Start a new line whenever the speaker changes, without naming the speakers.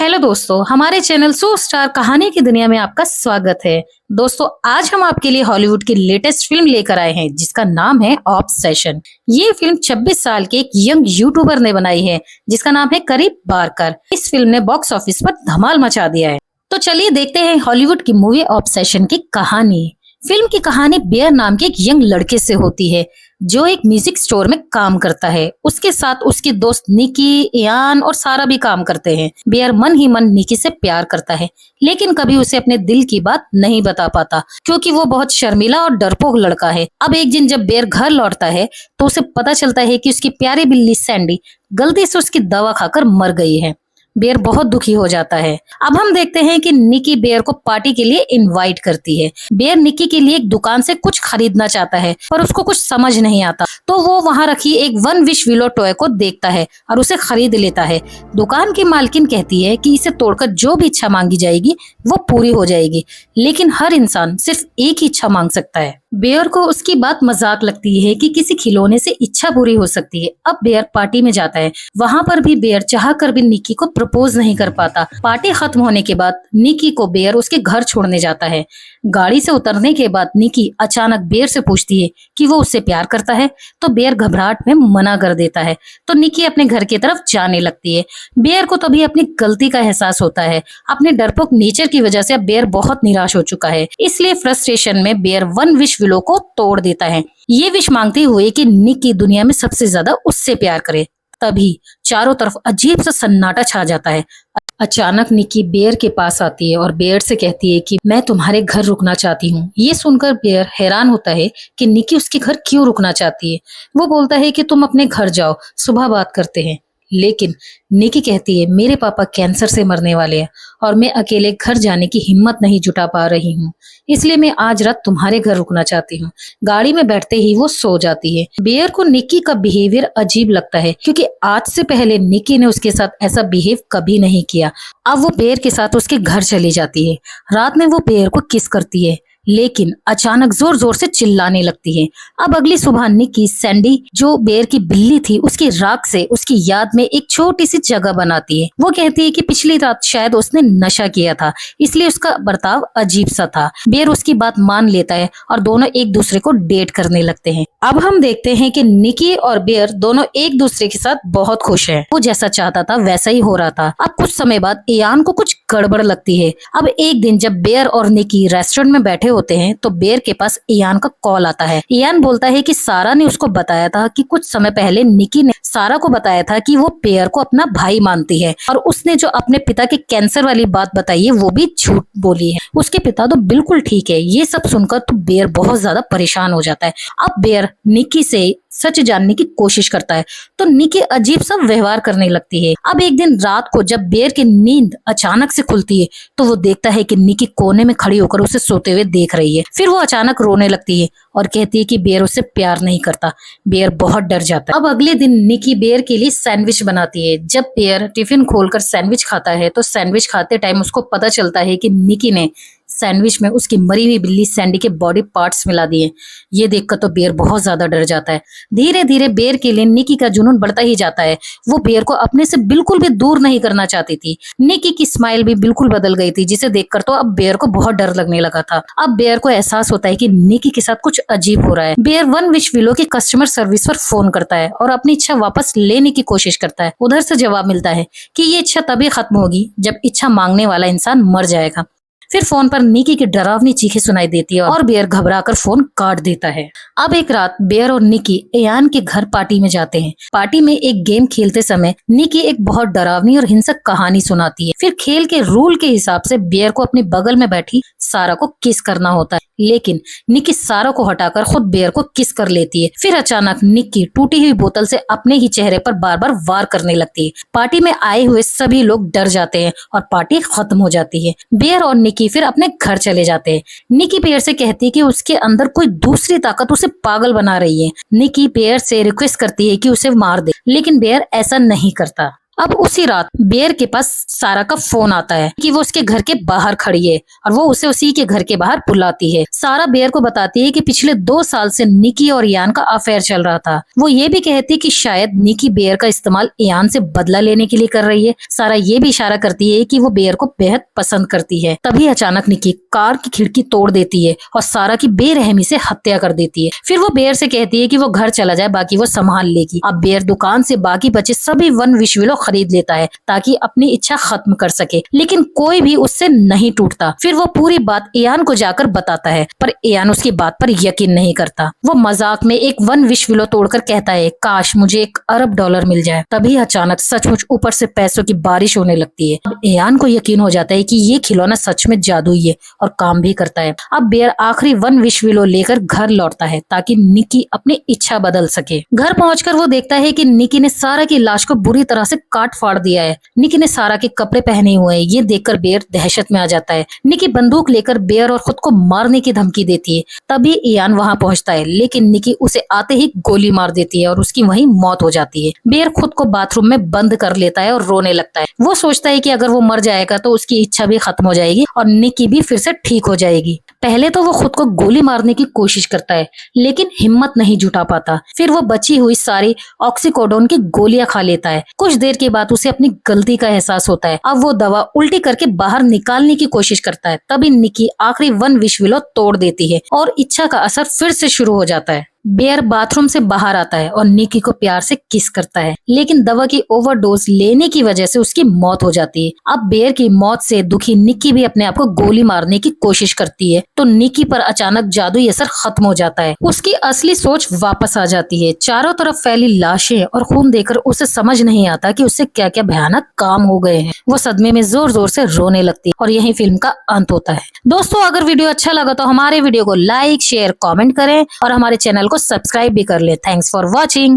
Hello दोस्तों, हमारे channel so star कहानी की दुनिया में आपका स्वागत है। दोस्तों, आज हम आपके लिए हॉलीवुड की लेटेस्ट फिल्म लेकर आए हैं जिसका नाम है ऑब्सेशन। ये फिल्म 26 साल के एक यंग यूट्यूबर ने बनाई है जिसका नाम है करीब बारकर। इस फिल्म ने बॉक्स ऑफिस पर धमाल मचा दिया है। तो चलिए देखते हैं हॉलीवुड की मूवी ऑब्सेशन की कहानी। फिल्म की कहानी बेयर नाम के एक यंग लड़के से होती है जो एक म्यूजिक स्टोर में काम करता है। उसके साथ उसके दोस्त निकी, इयान और सारा भी काम करते हैं। बेयर मन ही मन निकी से प्यार करता है लेकिन कभी उसे अपने दिल की बात नहीं बता पाता क्योंकि वो बहुत शर्मीला और डरपोक लड़का है। अब एक दिन जब बेयर घर लौटता है तो उसे पता चलता है कि उसकी प्यारी बिल्ली सैंडी गलती से उसकी दवा खाकर मर गई है। बेयर बहुत दुखी हो जाता है। अब हम देखते हैं कि निकी बेयर को पार्टी के लिए इनवाइट करती है। बेयर निकी के लिए एक दुकान से कुछ खरीदना चाहता है पर उसको कुछ समझ नहीं आता तो वो वहां रखी एक वन विश विलो टॉय को देखता है और उसे खरीद लेता है। दुकान की मालकिन कहती है कि इसे तोड़कर जो भी इच्छा मांगी जाएगी वो पूरी हो जाएगी, लेकिन हर इंसान सिर्फ एक ही इच्छा मांग सकता है। बेयर को उसकी बात मजाक लगती है कि किसी खिलौने से इच्छा पूरी हो सकती है। अब बेयर पार्टी में जाता है। वहां पर भी बेयर चाह कर भी निकी को प्रपोज नहीं कर पाता। पार्टी खत्म होने के बाद निकी को बेयर उसके घर छोड़ने जाता है। गाड़ी से उतरने के बाद निकी अचानक बेयर से पूछती है कि वो उससे प्यार करता है तो बेयर घबराहट में मना कर देता है। तो निकी अपने घर की तरफ जाने लगती है। बेयर को तभी अपनी गलती का एहसास होता है। अपने डरपोक नेचर की वजह से अब बेयर बहुत निराश हो चुका है, इसलिए फ्रस्ट्रेशन में बेयर वन विश विलो को तोड़ देता है, ये विश मांगते हुए कि निकी दुनिया में सबसे ज्यादा उससे प्यार करे। तभी चारों तरफ अजीब सा सन्नाटा छा जाता है। अचानक निकी बेयर के पास आती है और बेयर से कहती है कि मैं तुम्हारे घर रुकना चाहती हूँ। ये सुनकर बेयर हैरान होता है कि निकी उसके घर क्यों रुकना चाहती है। वो बोलता है कि तुम अपने घर जाओ, सुबह बात करते हैं। लेकिन निकी कहती है मेरे पापा कैंसर से मरने वाले हैं और मैं अकेले घर जाने की हिम्मत नहीं जुटा पा रही हूँ, इसलिए मैं आज रात तुम्हारे घर रुकना चाहती हूँ। गाड़ी में बैठते ही वो सो जाती है। बेयर को निकी का बिहेवियर अजीब लगता है क्योंकि आज से पहले निकी ने उसके साथ ऐसा बिहेव कभी नहीं किया। अब वो बेयर के साथ उसके घर चली जाती है। रात में वो बेयर को किस करती है लेकिन अचानक जोर जोर से चिल्लाने लगती है। अब अगली सुबह निकी सैंडी जो बेयर की बिल्ली थी उसकी राख से उसकी याद में एक छोटी सी जगह बनाती है। वो कहती है कि पिछली रात शायद उसने नशा किया था इसलिए उसका बर्ताव अजीब सा था। बेयर उसकी बात मान लेता है और दोनों एक दूसरे को डेट करने लगते हैं। अब हम देखते हैं कि निकी और बेयर दोनों एक दूसरे के साथ बहुत खुश हैं। वो जैसा चाहता था वैसा ही हो रहा था। अब कुछ समय बाद इयान को कुछ गड़बड़ लगती है। अब एक दिन जब बेयर और निकी रेस्टोरेंट में बैठे होते हैं तो बेयर के पास इयान का कॉल आता है। इयान बोलता है कि सारा ने उसको बताया था कि कुछ समय पहले निकी ने सारा को बताया था कि वो बेयर को अपना भाई मानती है और उसने जो अपने पिता के कैंसर वाली बात बताई है वो भी झूठ बोली है। उसके पिता तो बिल्कुल ठीक है। ये सब सुनकर तो बेयर बहुत ज्यादा परेशान हो जाता है। अब बेयर निकी से सच जानने की कोशिश करता है तो निकी अजीब सा व्यवहार करने लगती है। अब एक दिन रात को जब बेयर की नींद अचानक से खुलती है तो वो देखता है कि निकी कोने में खड़ी होकर उसे सोते हुए देख रही है। फिर वो अचानक रोने लगती है और कहती है कि बेयर उससे प्यार नहीं करता। बेयर बहुत डर जाता है। अब अगले दिन निकी बेयर के लिए सैंडविच बनाती है। जब बेयर टिफिन खोलकर सैंडविच खाता है तो सैंडविच खाते टाइम उसको पता चलता है कि निकी ने सैंडविच में उसकी मरी हुई बिल्ली सैंडी के बॉडी पार्ट्स मिला दिए। ये देखकर तो बेयर बहुत ज्यादा डर जाता है। धीरे धीरे बेयर के लिए निकी का जुनून बढ़ता ही जाता है। वो बेयर को अपने से बिल्कुल भी दूर नहीं करना चाहती थी। निकी की स्माइल भी बिल्कुल बदल गई थी जिसे देखकर तो अब बेयर को बहुत डर लगने लगा था। अब बेयर को एहसास होता है कि निकी के साथ कुछ अजीब हो रहा है। बेयर वन विश विलो की कस्टमर सर्विस पर फोन करता है और अपनी इच्छा वापस लेने की कोशिश करता है। उधर से जवाब मिलता है कि ये इच्छा तभी खत्म होगी जब इच्छा मांगने वाला इंसान मर जाएगा। फिर फोन पर निकी की डरावनी चीखें सुनाई देती है और बेयर घबराकर फोन काट देता है। अब एक रात बेयर और निकी इयान के घर पार्टी में जाते हैं। पार्टी में एक गेम खेलते समय निकी एक बहुत डरावनी और हिंसक कहानी सुनाती है। फिर खेल के रूल के हिसाब से बेयर को अपने बगल में बैठी सारा को किस करना होता है, लेकिन निकी सारा को हटाकर खुद बेयर को किस कर लेती है। फिर अचानक निकी टूटी हुई बोतल से अपने ही चेहरे पर बार बार वार करने लगती है। पार्टी में आए हुए सभी लोग डर जाते हैं और पार्टी खत्म हो जाती है। बेयर और निकी फिर अपने घर चले जाते हैं। निकी बेयर से कहती है कि उसके अंदर कोई दूसरी ताकत उसे पागल बना रही है। निकी बेयर से रिक्वेस्ट करती है कि उसे मार दे, लेकिन बेयर ऐसा नहीं करता। अब उसी रात बेयर के पास सारा का फोन आता है कि वो उसके घर के बाहर खड़ी है और वो उसे उसी के घर के बाहर बुलाती है। सारा बेयर को बताती है कि पिछले 2 साल से निकी और यान का अफेयर चल रहा था। वो ये भी कहती है कि शायद निकी बेयर का इस्तेमाल यान से बदला लेने के लिए कर रही है। सारा ये भी इशारा करती है कि वो बेयर को बेहद पसंद करती है। तभी अचानक निकी कार की खिड़की तोड़ देती है और सारा की बेरहमी से हत्या कर देती है। फिर वो बेयर से कहती है कि वो घर चला जाए, बाकी वो संभाल लेगी। अब बेयर दुकान से बाकी बचे सभी 1 विश विलो खरीद लेता है ताकि अपनी इच्छा खत्म कर सके, लेकिन कोई भी उससे नहीं टूटता। फिर वो पूरी बात एयान को जाकर बताता है, पर एयान उसकी बात पर यकीन नहीं करता। वो मजाक में एक 1 विश विलो तोड़कर कहता है, काश मुझे $1 अरब मिल जाए। तभी अचानक सचमुच ऊपर से पैसों की बारिश होने लगती है। अब एयान को यकीन हो जाता है कि ये खिलौना सच में जादुई है और काम भी करता है। अब बेयर आखिरी 1 विश विलो लेकर घर लौटता है ताकि निकी अपनी इच्छा बदल सके। घर पहुंचकर वो देखता है कि निकी ने सारा की लाश को बुरी तरह से काट फाड़ दिया है। निकी ने सारा के कपड़े पहने हुए हैं। ये देखकर बेयर दहशत में आ जाता है। निकी बंदूक लेकर बेयर और खुद को मारने की धमकी देती है। तभी इयान वहां पहुंचता है, लेकिन निकी उसे आते ही गोली मार देती है और उसकी वहीं मौत हो जाती है। बेयर खुद को बाथरूम में बंद कर लेता है और रोने लगता है। वो सोचता है कि अगर वो मर जाएगा तो उसकी इच्छा भी खत्म हो जाएगी और निकी भी फिर से ठीक हो जाएगी। पहले तो वो खुद को गोली मारने की कोशिश करता है, लेकिन हिम्मत नहीं जुटा पाता। फिर वो बची हुई सारी ऑक्सीकोडोन की गोलियां खा लेता है। कुछ देर के बाद उसे अपनी गलती का एहसास होता है। अब वो दवा उल्टी करके बाहर निकालने की कोशिश करता है। तभी निकी आखिरी 1 विश विलो तोड़ देती है और इच्छा का असर फिर से शुरू हो जाता है। बेयर बाथरूम से बाहर आता है और निकी को प्यार से किस करता है, लेकिन दवा की ओवरडोज लेने की वजह से उसकी मौत हो जाती है। अब बेयर की मौत से दुखी निकी भी अपने आप को गोली मारने की कोशिश करती है, तो निकी पर अचानक जादुई असर खत्म हो जाता है। उसकी असली सोच वापस आ जाती है। चारों तरफ फैली लाशें और खून देखकर उसे समझ नहीं आता कि उससे क्या क्या भयानक काम हो गए हैं। वो सदमे में जोर जोर से रोने लगती है और यही फिल्म का अंत होता है। दोस्तों, अगर वीडियो अच्छा लगा तो हमारे वीडियो को लाइक, शेयर, कॉमेंट करें और हमारे चैनल को सब्सक्राइब भी कर ले। Thanks for watching.